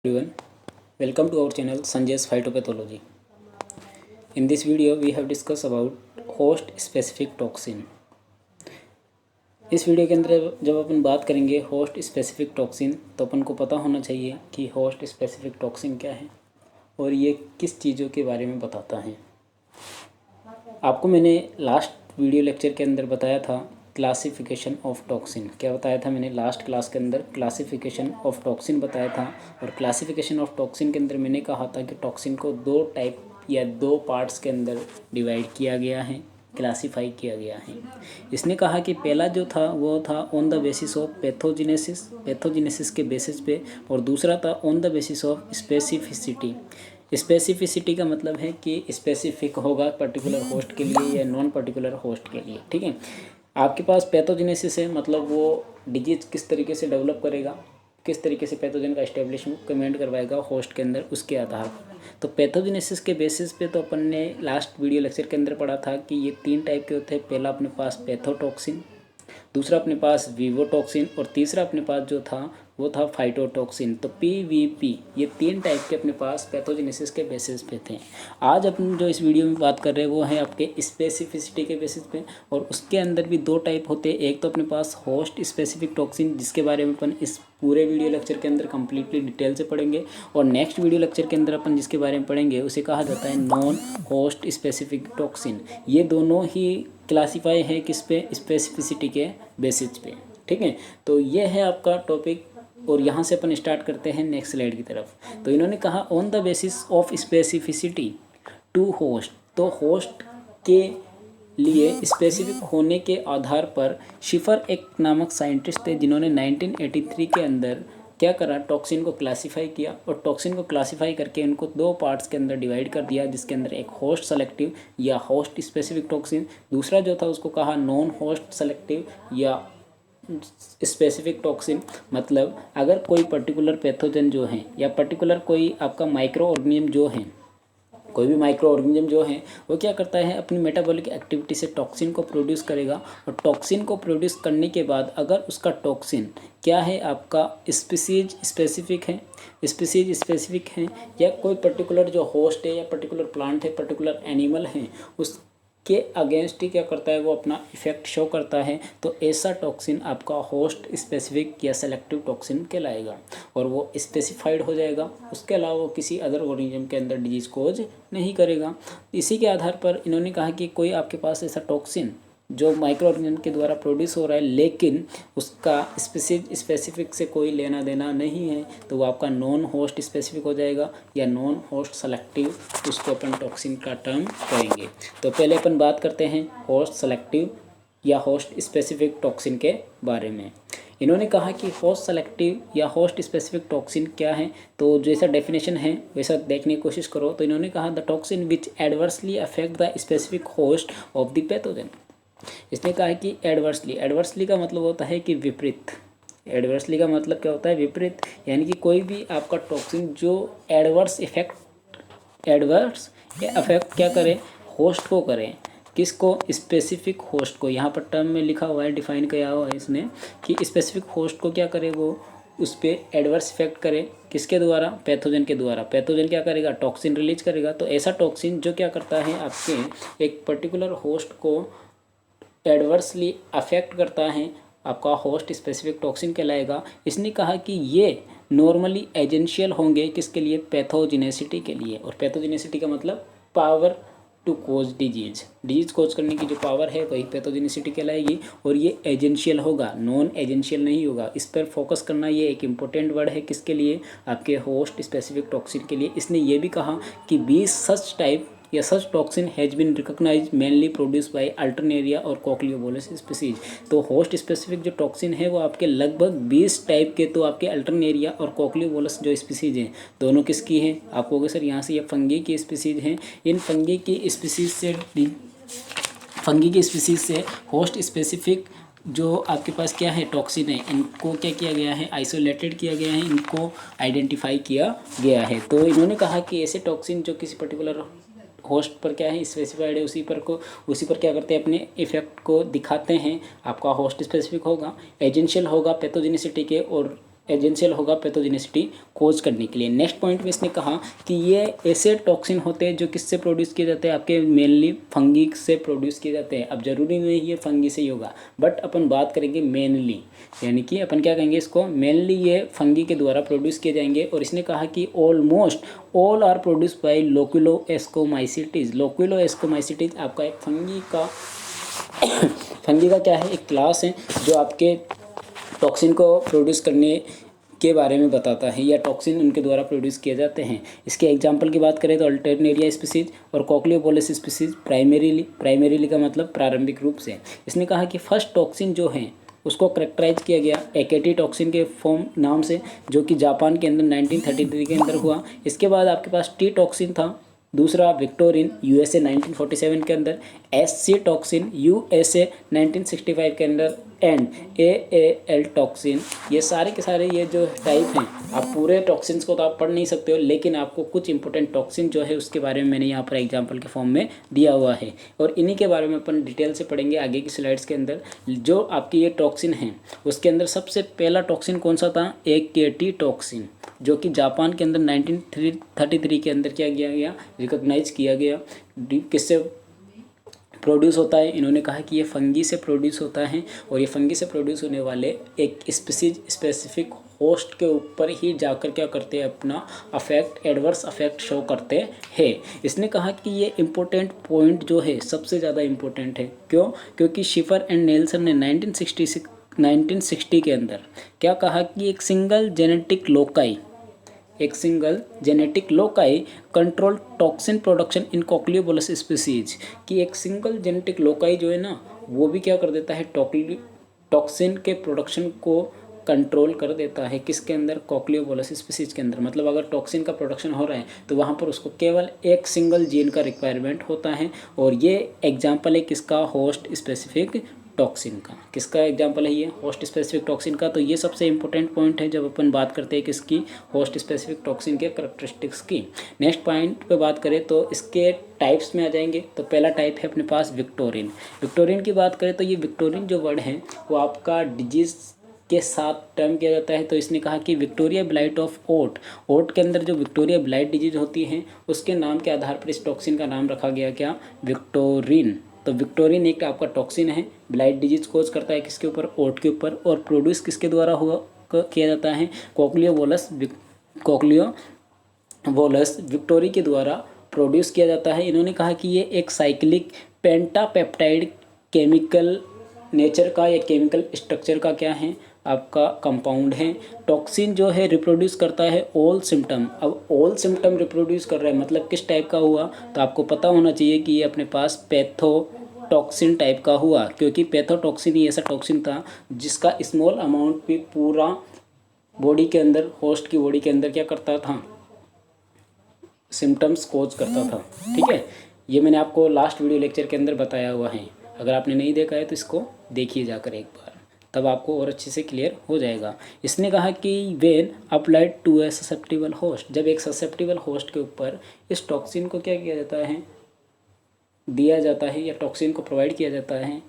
Everyone, welcome to our channel Sanjay's Phytopathology. In this video, we have discussed about host specific toxin. इस video के अंदर जब अपन बात करेंगे होस्ट स्पेसिफिक टॉक्सिन तो अपन को पता होना चाहिए कि होस्ट स्पेसिफिक टॉक्सिन क्या है और ये किस चीज़ों के बारे में बताता है। आपको मैंने लास्ट वीडियो लेक्चर के अंदर बताया था क्लासिफिकेशन ऑफ टॉक्सिन। क्या बताया था मैंने लास्ट क्लास के अंदर? क्लासिफिकेशन ऑफ टॉक्सिन बताया था। और क्लासिफिकेशन ऑफ टॉक्सिन के अंदर मैंने कहा था कि टॉक्सिन को दो टाइप या दो पार्ट्स के अंदर डिवाइड किया गया है, क्लासीफाई किया गया है। इसने कहा कि पहला जो था वो था on the basis of pathogenesis के बेसिस पे, और दूसरा था on the basis of specificity. Specificity का मतलब है कि स्पेसिफिक होगा पर्टिकुलर होस्ट के लिए या नॉन पर्टिकुलर होस्ट के लिए। ठीक है, आपके पास पैथोजेनेसिस है, मतलब वो डिजीज किस तरीके से डेवलप करेगा, किस तरीके से पैथोजन का एस्टेब्लिशमेंट करवाएगा होस्ट के अंदर, उसके आधार पर। तो पैथोजेनेसिस के बेसिस पे तो अपन ने लास्ट वीडियो लेक्चर के अंदर पढ़ा था कि ये तीन टाइप के होते हैं। पहला अपने पास पैथोटॉक्सिन, दूसरा अपने पास विवोटॉक्सिन, और तीसरा अपने पास जो था वो था फाइटोटॉक्सिन। तो PVP, ये तीन टाइप के अपने पास पैथोजेनेसिस के बेसिस पे थे। आज अपन जो इस वीडियो में बात कर रहे हैं वो है आपके स्पेसिफिसिटी के बेसिस पे, और उसके अंदर भी दो टाइप होते हैं। एक तो अपने पास होस्ट स्पेसिफिक टॉक्सिन, जिसके बारे में अपन इस पूरे वीडियो लेक्चर के अंदर कंप्लीटली डिटेल से पढ़ेंगे, और नेक्स्ट वीडियो लेक्चर के अंदर अपन जिसके बारे में पढ़ेंगे उसे कहा जाता है नॉन होस्ट स्पेसिफिक टॉक्सिन। ये दोनों ही क्लासीफाई है किस पे? स्पेसिफिसिटी के बेसिस पे। ठीक है, तो ये है आपका टॉपिक, और यहाँ से अपन स्टार्ट करते हैं नेक्स्ट स्लाइड की तरफ। तो इन्होंने कहा on the basis of specificity to host, तो होस्ट के लिए स्पेसिफिक होने के आधार पर शिफर एक नामक साइंटिस्ट थे जिन्होंने 1983 के अंदर क्या करा, टॉक्सिन को क्लासीफाई किया, और टॉक्सिन को क्लासीफाई करके उनको दो पार्ट्स के अंदर डिवाइड कर दिया, जिसके अंदर एक होस्ट सेलेक्टिव या होस्ट स्पेसिफिक टॉक्सिन, दूसरा जो था उसको कहा नॉन होस्ट सेलेक्टिव या स्पेसिफिक टॉक्सिन। मतलब अगर कोई पर्टिकुलर पैथोजन जो है या पर्टिकुलर कोई आपका माइक्रो ऑर्गेनिज्म जो है, कोई भी माइक्रो ऑर्गेनिज्म जो है वो क्या करता है, अपनी मेटाबॉलिक एक्टिविटी से टॉक्सिन को प्रोड्यूस करेगा, और टॉक्सिन को प्रोड्यूस करने के बाद अगर उसका टॉक्सिन क्या है, आपका स्पीसीज स्पेसिफिक है, या कोई पर्टिकुलर जो होस्ट है या पर्टिकुलर प्लांट है, पर्टिकुलर एनिमल है, उस के अगेंस्ट ही क्या करता है, वो अपना इफेक्ट शो करता है, तो ऐसा टॉक्सिन आपका होस्ट स्पेसिफिक या सेलेक्टिव टॉक्सिन कहलाएगा, और वो स्पेसिफाइड हो जाएगा। उसके अलावा वो किसी अदर ऑर्गेनिज्म के अंदर डिजीज कोज नहीं करेगा। इसी के आधार पर इन्होंने कहा कि कोई आपके पास ऐसा टॉक्सिन जो माइक्रो ऑर्गेनिज्म के द्वारा प्रोड्यूस हो रहा है लेकिन उसका स्पेसिफिक से कोई लेना देना नहीं है, तो वो आपका नॉन होस्ट स्पेसिफिक हो जाएगा या नॉन होस्ट सेलेक्टिव, उसको अपन टॉक्सिन का टर्म करेंगे। तो पहले अपन बात करते हैं होस्ट सेलेक्टिव या होस्ट स्पेसिफिक टॉक्सिन के बारे में। इन्होंने कहा कि होस्ट सेलेक्टिव या होस्ट स्पेसिफिक टॉक्सिन क्या है, तो जैसा डेफिनेशन है वैसा देखने की कोशिश करो। तो इन्होंने कहा the toxin which adversely affect the specific host of the pathogen. इसने कहा है कि एडवर्सली का मतलब होता है कि विपरीत। एडवर्सली का मतलब क्या होता है? विपरीत, यानी कि कोई भी आपका टॉक्सिन जो एडवर्स इफेक्ट क्या करे, होस्ट को करे। किसको? स्पेसिफिक होस्ट को। यहाँ पर टर्म में लिखा हुआ है, डिफाइन किया हुआ है इसने कि स्पेसिफिक होस्ट को क्या करे, वो उस पर एडवर्स इफेक्ट करे। किसके द्वारा? पैथोजन के द्वारा। पैथोजन क्या करेगा? टॉक्सिन रिलीज करेगा। तो ऐसा टॉक्सिन जो क्या करता है, आपके एक पर्टिकुलर होस्ट को एडवर्सली अफेक्ट करता है, आपका होस्ट स्पेसिफिक टॉक्सिन कहलाएगा। इसने कहा कि ये नॉर्मली एजेंशियल होंगे किसके लिए? पैथोजेनेसिटी के लिए। और पैथोजेनेसिटी का मतलब power to cause disease cause करने की जो पावर है वही पैथोजेनेसिटी कहलाएगी। और ये एजेंशियल होगा, नॉन एजेंशियल नहीं होगा। इस पर फोकस करना ये एक इम्पोर्टेंट वर्ड है। किसके लिए? आपके होस्ट स्पेसिफिक टॉक्सिन के लिए। इसने ये भी कहा कि 20 such type or such toxin has been recognize mainly produce by alternaria और कोक्लियोबोलस स्पीसीज। तो होस्ट स्पेसिफिक जो टॉक्सिन है वो आपके लगभग 20 टाइप के, तो आपके अल्टरनेरिया और कोक्लियोबोलस जो स्पीसीज हैं, दोनों किसकी हैं? आप कहोगे सर यहाँ से ये फंगी की स्पीसीज हैं। इन फंगी की स्पीसीज से होस्ट स्पेसिफिक जो आपके पास क्या है, टॉक्सिन है, इनको क्या किया गया है? आइसोलेटेड किया गया है, इनको आइडेंटिफाई किया गया है। तो इन्होंने कहा कि ऐसे टॉक्सिन जो किसी पर्टिकुलर होस्ट पर क्या है, स्पेसिफाइड है, उसी पर क्या करते हैं, अपने इफेक्ट को दिखाते हैं। आपका होस्ट स्पेसिफिक होगा, एजेंशियल होगा पैथोजेनिसिटी के, और एजेंशियल होगा पैथोजेनिसिटी खोज करने के लिए। नेक्स्ट पॉइंट में इसने कहा कि ये ऐसे टॉक्सिन होते हैं जो किससे प्रोड्यूस किए जाते हैं, आपके मेनली फंगी से प्रोड्यूस किए जाते हैं। अब जरूरी नहीं ये फंगी से ही होगा, बट अपन बात करेंगे मेनली, यानी कि अपन क्या कहेंगे इसको, मेनली ये फंगी के द्वारा प्रोड्यूस किए जाएंगे। और इसने कहा कि almost all are produce by loculoascomycetes. Loculoascomycetes आपका एक फंगी का क्या है, एक क्लास है जो आपके टॉक्सिन को प्रोड्यूस करने के बारे में बताता है, या टॉक्सिन उनके द्वारा प्रोड्यूस किए जाते हैं। इसके एग्जांपल की बात करें तो अल्टरनेरिया स्पीसीज और कॉक्लियोपोलिस स्पीसीज प्राइमरीली का मतलब प्रारंभिक रूप से। इसने कहा कि फर्स्ट टॉक्सिन जो है उसको करेक्टराइज किया गया एकेटी टॉक्सिन के फॉर्म नाम से, जो कि जापान के अंदर 1933 के अंदर हुआ। इसके बाद आपके पास टी टॉक्सिन था, दूसरा विक्टोरिन यूएसए 1947 के अंदर, एससी टॉक्सिन यूएसए 1965 के अंदर, एंड एएल टॉक्सिन। ये सारे के सारे ये जो टाइप हैं, आप पूरे टॉक्सिन्स को तो आप पढ़ नहीं सकते हो, लेकिन आपको कुछ इंपॉर्टेंट टॉक्सिन जो है उसके बारे में मैंने यहाँ पर एग्जांपल के फॉर्म में दिया हुआ है, और इन्हीं के बारे में अपन डिटेल से पढ़ेंगे आगे की स्लाइड्स के अंदर। जो आपकी ये टॉक्सिन हैं उसके अंदर सबसे पहला टॉक्सिन कौन सा था, एकेटी टॉक्सिन, जो कि जापान के अंदर 1933 के अंदर क्या किया गया, रिकॉग्नाइज किया गया। किससे प्रोड्यूस होता है, इन्होंने कहा कि ये फंगी से प्रोड्यूस होता है, और ये फंगी से प्रोड्यूस होने वाले एक स्पेसिफिक होस्ट के ऊपर ही जाकर क्या करते हैं, अपना अफेक्ट, एडवर्स अफेक्ट शो करते हैं। इसने कहा कि ये इम्पोर्टेंट पॉइंट जो है सबसे ज़्यादा इम्पोर्टेंट है। क्यों? क्योंकि शिफर एंड नेल्सन ने 1960 के अंदर क्या कहा कि एक single genetic loci control toxin production in cochliobolus species, कि एक सिंगल जेनेटिक लोकाई जो है ना वो भी क्या कर देता है, टॉक्सिन के प्रोडक्शन को कंट्रोल कर देता है। किसके अंदर, कॉक्लियोपोलिस स्पीसीज के अंदर। मतलब अगर टॉक्सिन का प्रोडक्शन हो रहा है तो वहाँ पर उसको केवल एक सिंगल जीन का रिक्वायरमेंट होता है, और ये एग्जाम्पल है किसका, होस्ट स्पेसिफिक टॉक्सिन का। किसका एग्जांपल है ये, होस्ट स्पेसिफिक टॉक्सिन का। तो ये सबसे इंपॉर्टेंट पॉइंट है जब अपन बात करते हैं किसकी, होस्ट स्पेसिफिक टॉक्सिन के करैक्टरिस्टिक्स की। नेक्स्ट पॉइंट पे बात करें तो इसके टाइप्स में आ जाएंगे। तो पहला टाइप है अपने पास विक्टोरिन की बात करें तो ये विक्टोरिन जो वर्ड है वो आपका डिजीज के साथ टर्म किया जाता है। तो इसने कहा कि विक्टोरिया ब्लाइट ऑफ ओट के अंदर जो विक्टोरिया ब्लाइट डिजीज होती है उसके नाम के आधार पर इस टॉक्सिन का नाम रखा गया, क्या, विक्टोरिन। तो विक्टोरिन एक आपका टॉक्सिन है, ब्लाइट डिजीज कोज करता है किसके ऊपर, ओट के ऊपर, और प्रोड्यूस किसके द्वारा हुआ किया जाता है, कॉक्लियोपोलिस विक्टोरी के द्वारा प्रोड्यूस किया जाता है। इन्होंने कहा कि ये एक साइक्लिक पेंटापेप्टाइड केमिकल नेचर का या केमिकल स्ट्रक्चर का क्या है, आपका कंपाउंड है। टॉक्सिन जो है रिप्रोड्यूस करता है ऑल सिम्टम। अब ऑल सिम्टम रिप्रोड्यूस कर रहा है मतलब किस टाइप का हुआ, तो आपको पता होना चाहिए कि ये अपने पास पैथोटॉक्सिन टाइप का हुआ, क्योंकि पैथोटॉक्सिन ही ऐसा टॉक्सिन था जिसका स्मॉल अमाउंट भी पूरा बॉडी के अंदर, होस्ट की बॉडी के अंदर क्या करता था, सिम्टम्स कोज करता था। ठीक है, ये मैंने आपको लास्ट वीडियो लेक्चर के अंदर बताया हुआ है। अगर आपने नहीं देखा है तो इसको देखिए जाकर एक बार, तब आपको और अच्छे से क्लियर हो जाएगा। इसने कहा कि when applied to a susceptible host, जब एक ससेप्टिबल होस्ट के ऊपर इस टॉक्सिन को क्या किया जाता है, दिया जाता है या टॉक्सिन को प्रोवाइड किया जाता है,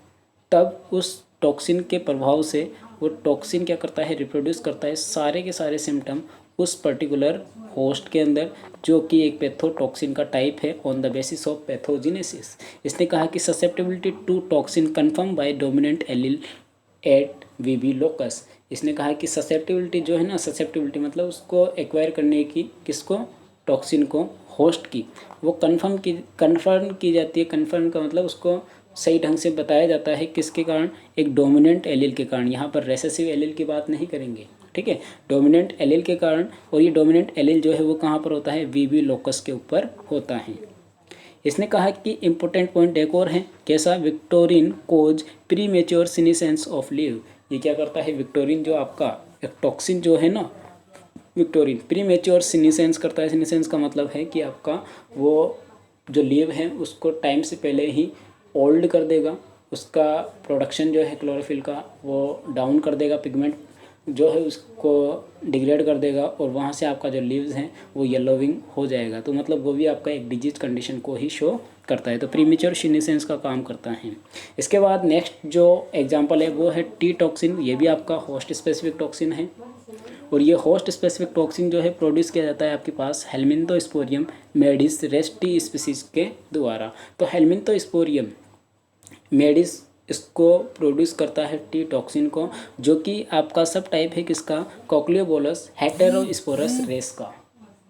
तब उस टॉक्सिन के प्रभाव से वो टॉक्सिन क्या करता है, रिप्रोड्यूस करता है सारे के सारे सिम्टम उस पर्टिकुलर होस्ट के अंदर, जो कि एक पैथोटॉक्सिन का टाइप है on the basis of pathogenesis. इसने कहा कि susceptibility to toxin confirm by dominant allele at VV locus. इसने कहा कि ससेप्टिबिलिटी जो है ना, ससेप्टिबिलिटी मतलब उसको एक्वायर करने की, किसको, टॉक्सिन को, होस्ट की, वो कन्फर्म की जाती है। कन्फर्म का मतलब उसको सही ढंग से बताया जाता है किसके कारण, एक डोमिनेंट एलील के कारण। यहाँ पर रेसेसिव एलील की बात नहीं करेंगे, ठीक है, डोमिनेंट एलील के कारण। और ये डोमिनेंट एलील जो है वो कहाँ पर होता है, वीवी लोकस के ऊपर होता है। इसने कहा कि इम्पोर्टेंट पॉइंट एक और है, कैसा, victorin cause premature senescence of leave. ये क्या करता है, विक्टोरिन जो आपका एक टॉक्सिन जो है ना, विक्टोरिन प्रीमेच्योर सीनेसेंस करता है। सीनेसेंस का मतलब है कि आपका वो जो लीव है उसको टाइम से पहले ही ओल्ड कर देगा, उसका प्रोडक्शन जो है क्लोरोफिल का वो डाउन कर देगा, पिगमेंट जो है उसको डिग्रेड कर देगा, और वहाँ से आपका जो लीव्स हैं वो येलोविंग हो जाएगा। तो मतलब वो भी आपका एक डिजीज कंडीशन को ही शो करता है। तो प्रीमेच्योर सीनेसेंस का काम करता है। इसके बाद नेक्स्ट जो एग्जांपल है वो है टी टॉक्सिन। ये भी आपका होस्ट स्पेसिफिक टॉक्सिन है, और ये होस्ट स्पेसिफिक टॉक्सिन जो है प्रोड्यूस किया जाता है आपके पास हेलमिंथोस्पोरियम मेडिस रेस्टी स्पीसीज के द्वारा। तो हेलमिंथोस्पोरियम मेडिस इसको प्रोड्यूस करता है टी टॉक्सिन को, जो कि आपका सब टाइप है किसका, कॉक्लियोबोलस हेटेरोस्पोरस रेस का।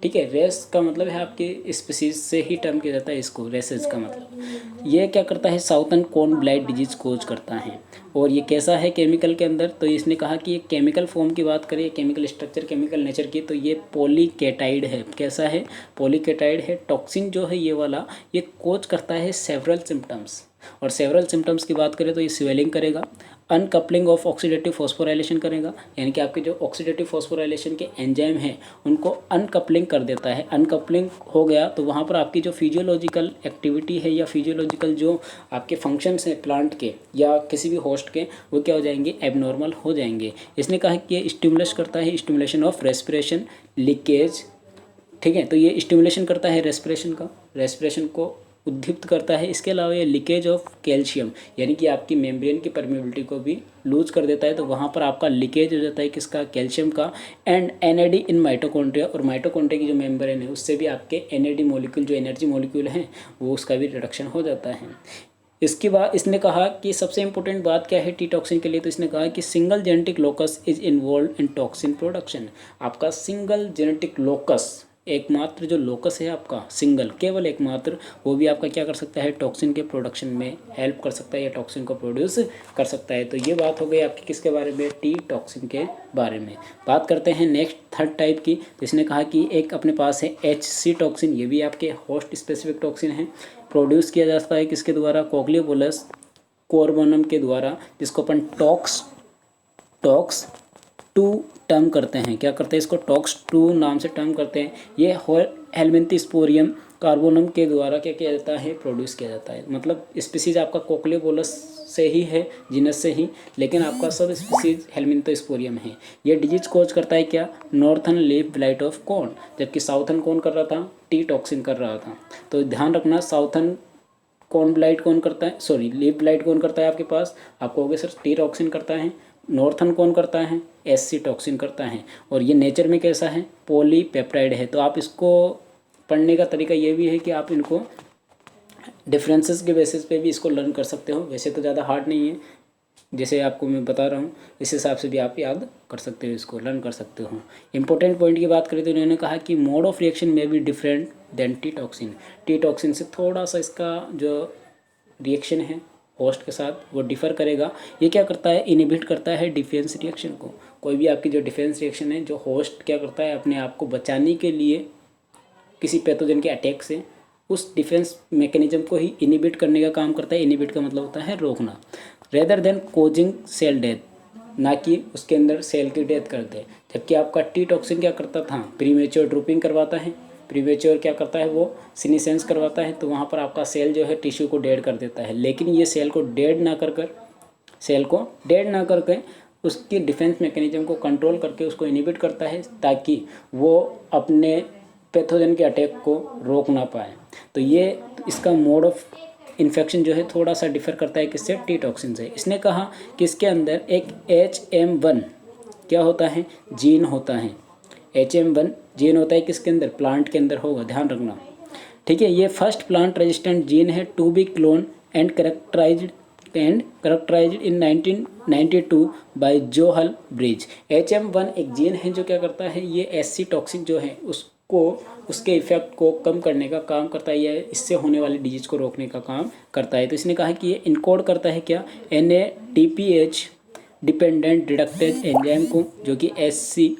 ठीक है, रेस का मतलब है आपके स्पीसीज से ही टर्म किया जाता है इसको, रेसेस का मतलब। ये क्या करता है, साउथर्न कोन ब्लाइट डिजीज कोज करता है। और ये कैसा है केमिकल के अंदर, तो इसने कहा कि ये केमिकल फॉर्म की बात करें, केमिकल स्ट्रक्चर, केमिकल नेचर की, तो ये पॉलीकेटाइड है। कैसा है, पॉलीकेटाइड है। टॉक्सिन जो है ये वाला, ये कोज करता है सेवरल सिम्टम्स। और सेवरल सिम्टम्स की बात करें तो ये स्वेलिंग करेगा, अनकपलिंग ऑफ ऑक्सीडेटिव फॉस्फोराइलेशन करेगा, यानी कि आपके जो ऑक्सीडेटिव फॉस्फोराइलेशन के एंजाइम हैं उनको अनकपलिंग कर देता है। अनकपलिंग हो गया तो वहाँ पर आपकी जो फिजियोलॉजिकल एक्टिविटी है या फिजियोलॉजिकल जो आपके फंक्शंस हैं प्लांट के या किसी भी होस्ट के, वो क्या हो जाएंगे, एबनॉर्मल हो जाएंगे। इसने कहा कि ये स्टिमुलस करता है, स्टिमुलेशन ऑफ रेस्पिरेशन, लीकेज। ठीक है, तो ये स्टिमुलेशन करता है रेस्पिरेशन का, रेस्पिरेशन को उद्दीप्त करता है। इसके अलावा ये लीकेज ऑफ कैल्शियम, यानी कि आपकी मेम्ब्रेन की परमेबिलिटी को भी लूज कर देता है, तो वहाँ पर आपका लीकेज हो जाता है किसका, कैल्शियम का। एंड एनएडी इन माइटोकॉन्ड्रिया, और माइटोकॉन्ड्रिया की जो मेम्ब्रेन है उससे भी आपके एनएडी मॉलिक्यूल, जो एनर्जी मॉलिक्यूल हैं, वो उसका भी रिडक्शन हो जाता है। इसके बाद इसने कहा कि सबसे इंपॉर्टेंट बात क्या है टी टॉक्सिन के लिए, तो इसने कहा कि single genetic locus is involve in toxin production. आपका सिंगल जेनेटिक लोकस, एकमात्र जो लोकस है आपका सिंगल, केवल एकमात्र, वो भी आपका क्या कर सकता है, टॉक्सिन के प्रोडक्शन में हेल्प कर सकता है या टॉक्सिन को प्रोड्यूस कर सकता है। तो ये बात हो गई आपकी किसके बारे में, टी टॉक्सिन के बारे में। बात करते हैं नेक्स्ट थर्ड टाइप की। तो इसने कहा कि एक अपने पास है HC टॉक्सिन, ये भी आपके होस्ट स्पेसिफिक टॉक्सिन है। प्रोड्यूस किया जाता है किसके द्वारा, कॉक्लियोबोलस कोरबोनम के द्वारा, जिसको अपन टॉक्स टू टर्म करते हैं। क्या करते हैं इसको, टॉक्स टू नाम से टर्म करते हैं। ये हेलमिंथोस्पोरियम कार्बोनम के द्वारा क्या किया जाता है, प्रोड्यूस किया जाता है। मतलब स्पीसीज आपका कॉक्लियोबोलस से ही है, जीनस से ही, लेकिन आपका सब स्पीसीज हेलमिंथोस्पोरियम है। ये डिजीज कोज करता है क्या, northern leaf blight of corn, जबकि साउथर्न कौन कर रहा था, टी टॉक्सिन कर रहा था। तो ध्यान रखना, साउथर्न कॉर्न ब्लाइट कौन करता है, सॉरी लीफ ब्लाइट कौन करता है आपके पास, आप कहोगे सर टी टॉक्सिन करता है। नॉर्थन कौन करता है, HC टॉक्सिन करता है। और ये नेचर में कैसा है, पॉलीपेप्टाइड है। तो आप इसको पढ़ने का तरीका ये भी है कि आप इनको डिफरेंसेस के बेसिस पे भी इसको लर्न कर सकते हो। वैसे तो ज़्यादा हार्ड नहीं है, जैसे आपको मैं बता रहा हूँ इस हिसाब से भी आप याद कर सकते हो, इसको लर्न कर सकते हो। इंपॉर्टेंट पॉइंट की बात करें तो इन्होंने कहा कि मोड ऑफ रिएक्शन में भी different than T toxin. T toxin से थोड़ा सा इसका जो रिएक्शन है होस्ट के साथ वो डिफ़र करेगा। ये क्या करता है, इनहिबिट करता है डिफेंस रिएक्शन को। कोई भी आपकी जो डिफेंस रिएक्शन है, जो होस्ट क्या करता है अपने आप को बचाने के लिए किसी पैथोजन के अटैक से, उस डिफेंस मैकेनिज्म को ही इनहिबिट करने का काम करता है। इनहिबिट का मतलब होता है रोकना, rather than causing cell death, ना कि उसके अंदर सेल की डेथ करते हैं। जबकि आपका टी टॉक्सिन क्या करता था, प्रीमेच्योर ड्रूपिंग करवाता है। प्रीमेच्योर क्या करता है, वो सीनिसेंस करवाता है, तो वहाँ पर आपका सेल जो है टिश्यू को डेड कर देता है। लेकिन ये सेल को डेड ना करके उसकी डिफेंस मैकेनिज्म को कंट्रोल करके उसको इनहिबिट करता है, ताकि वो अपने पैथोजन के अटैक को रोक ना पाए। तो ये इसका मोड ऑफ इन्फेक्शन जो है थोड़ा सा डिफर करता है किससे, टी टॉक्सिन से। इसने कहा कि इसके अंदर एक HM1 क्या होता है, जीन होता है। HM1 जीन होता है किसके अंदर, प्लांट के अंदर होगा, ध्यान रखना। ठीक है, ये फर्स्ट प्लांट रेजिस्टेंट जीन है to be clone and characterised in 1992 by Johal Briggs. HM1 एक जीन है जो क्या करता है, ये HC टॉक्सिन जो है उसको, उसके इफेक्ट को कम करने का काम करता है, या इससे होने वाली डिजीज को रोकने का काम करता है। तो इसने कहा कि ये इनकोड करता है क्या, NADPH डिपेंडेंट रिडक्टेज एंजाइम को, जो कि HC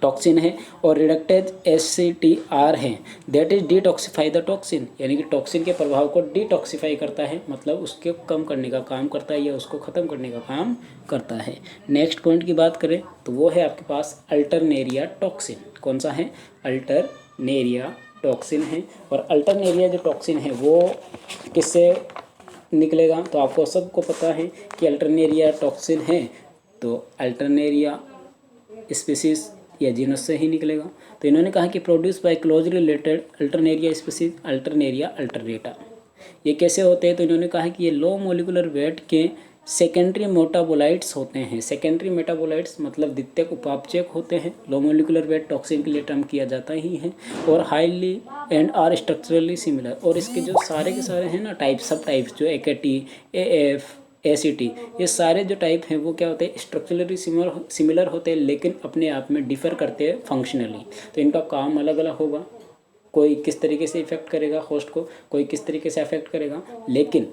टॉक्सिन है, और रिडक्टेज HCTR है, that is detoxify the toxin, यानी कि टॉक्सिन के प्रभाव को डिटॉक्सिफाई करता है, मतलब उसके कम करने का काम करता है या उसको ख़त्म करने का काम करता है। नेक्स्ट पॉइंट की बात करें तो वो है आपके पास अल्टरनेरिया टॉक्सिन। कौन सा है, अल्टरनेरिया टॉक्सिन है। और अल्टरनेरिया जो टॉक्सिन है वो किससे निकलेगा, तो आपको सबको पता है कि अल्टरनेरिया टॉक्सिन है तो अल्टरनेरिया स्पीसीज या जीनस से ही निकलेगा। तो इन्होंने कहा कि produce by closely related alternaria species, alternaria alternata. ये कैसे होते हैं, तो इन्होंने कहा कि ये लो मोलिकुलर वेट के सेकेंडरी मेटाबोलाइट्स होते हैं। सेकेंडरी मेटाबोलाइट्स मतलब द्वितीयक उपापचयक होते हैं। लो मोलिकुलर वेट टॉक्सिन के लिए टर्म किया जाता ही है और highly and are structurally similar. और इसके जो सारे के सारे हैं ना टाइप, सब टाइप्स जो AKT, AF, ACT, ये सारे जो टाइप हैं वो क्या होते हैं, स्ट्रक्चरली सिमिलर होते हैं, लेकिन अपने आप में डिफ़र करते हैं फंक्शनली। तो इनका काम अलग अलग होगा, कोई किस तरीके से इफेक्ट करेगा होस्ट को, कोई किस तरीके से अफेक्ट करेगा, लेकिन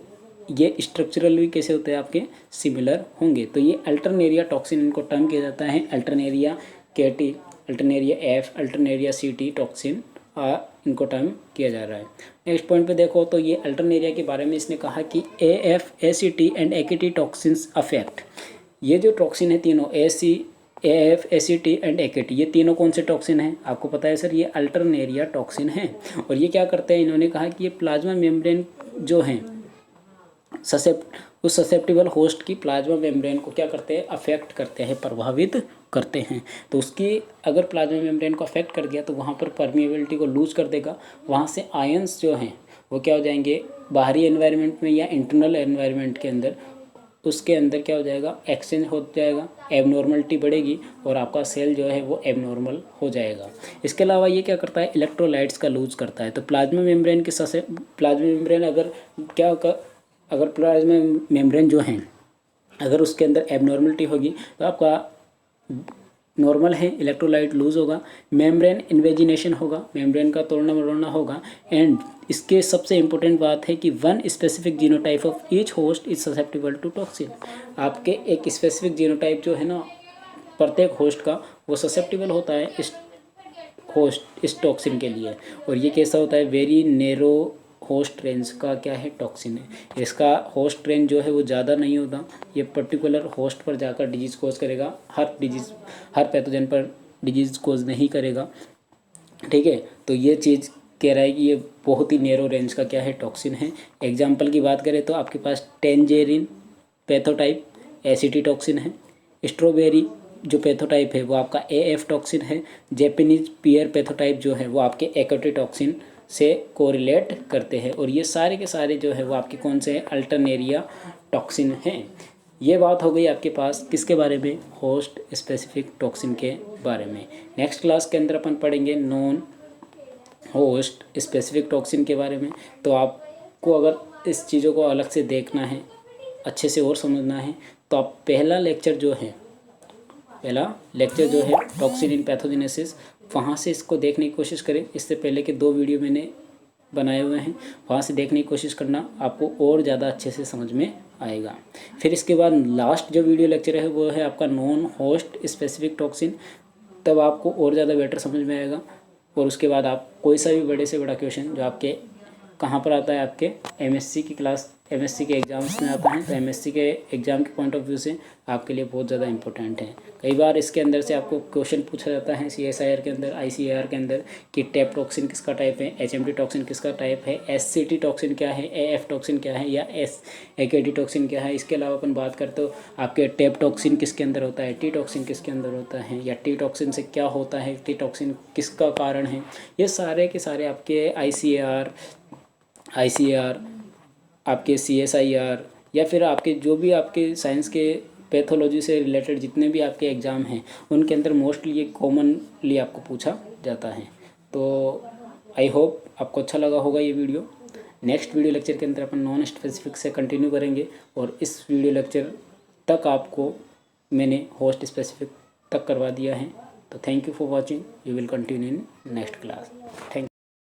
ये स्ट्रक्चरली कैसे होते हैं, आपके सिमिलर होंगे। तो ये अल्टरनेरिया टॉक्सिन इनको टर्म किया जाता है। Alternaria KT, Alternaria F, Alternaria CT toxin इनको टर्म किया जा रहा है। नेक्स्ट पॉइंट पे देखो तो ये अल्टरनेरिया के बारे में इसने कहा कि AF, ACT and AKT toxins affect. ये जो टॉक्सिन है तीनों AF, ACT एंड AKT, ये तीनों कौन से टॉक्सिन हैं, आपको पता है सर, ये अल्टरनेरिया टॉक्सिन है। और ये क्या करते हैं, इन्होंने कहा कि ये प्लाज्मा मेम्ब्रेन जो हैं उस ससेप्टिबल होस्ट की प्लाज्मा मेम्ब्रेन को क्या करते हैं, अफेक्ट करते हैं, प्रभावित करते हैं। तो उसकी अगर प्लाज्मा मेम्ब्रेन को अफेक्ट कर दिया तो वहाँ पर परमिएबिलिटी को लूज कर देगा, वहाँ से आयंस जो हैं वो क्या हो जाएंगे, बाहरी एनवायरनमेंट में या इंटरनल एनवायरनमेंट के अंदर, उसके अंदर क्या हो जाएगा, एक्सचेंज हो जाएगा, एबनॉर्मलिटी बढ़ेगी और आपका सेल जो है वो एबनॉर्मल हो जाएगा। इसके अलावा ये क्या करता है, इलेक्ट्रोलाइट्स का लूज करता है। तो प्लाज्मा मेम्ब्रेन के प्लाज्मा मेम्ब्रेन अगर प्लाज्मा मेम्ब्रेन जो है अगर उसके अंदर एबनॉर्मलिटी होगी तो आपका नॉर्मल है, इलेक्ट्रोलाइट लूज होगा, मेम्ब्रेन इन्वेजिनेशन होगा, मेम्ब्रेन का तोड़ना मरोड़ना होगा। एंड इसके सबसे इम्पोर्टेंट बात है कि one specific genotype of each host is susceptible to toxin. आपके एक स्पेसिफिक जीनोटाइप जो है ना प्रत्येक होस्ट का, वो ससेप्टिबल होता है इस टॉक्सिन के लिए। और ये कैसा होता है, वेरी नैरो होस्ट रेंज का क्या है, टॉक्सिन है। इसका होस्ट रेंज जो है वो ज़्यादा नहीं होता, ये पर्टिकुलर होस्ट पर जाकर डिजीज़ कोज करेगा, हर पैथोजन पर डिजीज़ कोज नहीं करेगा, ठीक है। तो ये चीज़ कह रहा है कि ये बहुत ही नैरो रेंज का क्या है, टॉक्सिन है। एग्जाम्पल की बात करें तो आपके पास टेंजेरिन पैथोटाइप एसिटी टॉक्सिन है, स्ट्रॉबेरी जो पैथोटाइप है वो आपका AF टॉक्सिन है, जैपनीज पियर पैथोटाइप जो है वो आपके AKT टॉक्सिन से कोरिलेट करते हैं। और ये सारे के सारे जो है वो आपके कौन से हैं, अल्टरनेरिया टॉक्सिन हैं। ये बात हो गई आपके पास किसके बारे में, होस्ट स्पेसिफिक टॉक्सिन के बारे में। नेक्स्ट क्लास के अंदर अपन पढ़ेंगे नॉन होस्ट स्पेसिफिक टॉक्सिन के बारे में। तो आपको अगर इस चीज़ों को अलग से देखना है, अच्छे से और समझना है, तो आप पहला लेक्चर जो है टॉक्सिन इन पैथोजेनेसिस, वहाँ से इसको देखने की कोशिश करें। इससे पहले के 2 वीडियो मैंने बनाए हुए हैं, वहाँ से देखने की कोशिश करना, आपको और ज़्यादा अच्छे से समझ में आएगा। फिर इसके बाद लास्ट जो वीडियो लेक्चर है वो है आपका नॉन होस्ट स्पेसिफिक टॉक्सिन, तब आपको और ज़्यादा बेटर समझ में आएगा। और उसके बाद आप कोई सा भी बड़े से बड़ा क्वेश्चन जो आपके कहाँ पर आता है, आपके MSc के एग्ज़ाम्स में आता है, तो MSc के एग्ज़ाम के पॉइंट ऑफ व्यू से आपके लिए बहुत ज़्यादा इंपॉर्टेंट है। कई बार इसके अंदर से आपको क्वेश्चन पूछा जाता है CSIR के अंदर, ICAR के अंदर, कि टेप टॉक्सिन किसका टाइप है, HMT टॉक्सिन किसका टाइप है, SCT टॉक्सिन क्या है, AF टॉक्सिन क्या है, या AKT टॉक्सिन क्या है। इसके अलावा अपन बात करते हो आपके टेप टॉक्सिन किसके अंदर होता है, T टॉक्सिन किसके अंदर होता है, या T टॉक्सिन से क्या होता है, T टॉक्सिन किसका कारण है। ये सारे के सारे आपके ICAR आपके CSIR या फिर आपके जो भी आपके साइंस के पैथोलॉजी से रिलेटेड जितने भी आपके एग्ज़ाम हैं उनके अंदर मोस्टली ये कॉमनली आपको पूछा जाता है। तो आई होप आपको अच्छा लगा होगा ये वीडियो। नेक्स्ट वीडियो लेक्चर के अंदर अपन नॉन स्पेसिफिक से कंटिन्यू करेंगे, और इस वीडियो लेक्चर तक आपको मैंने होस्ट स्पेसिफिक तक करवा दिया है। तो thank you for watching, you will continue in next class. Thank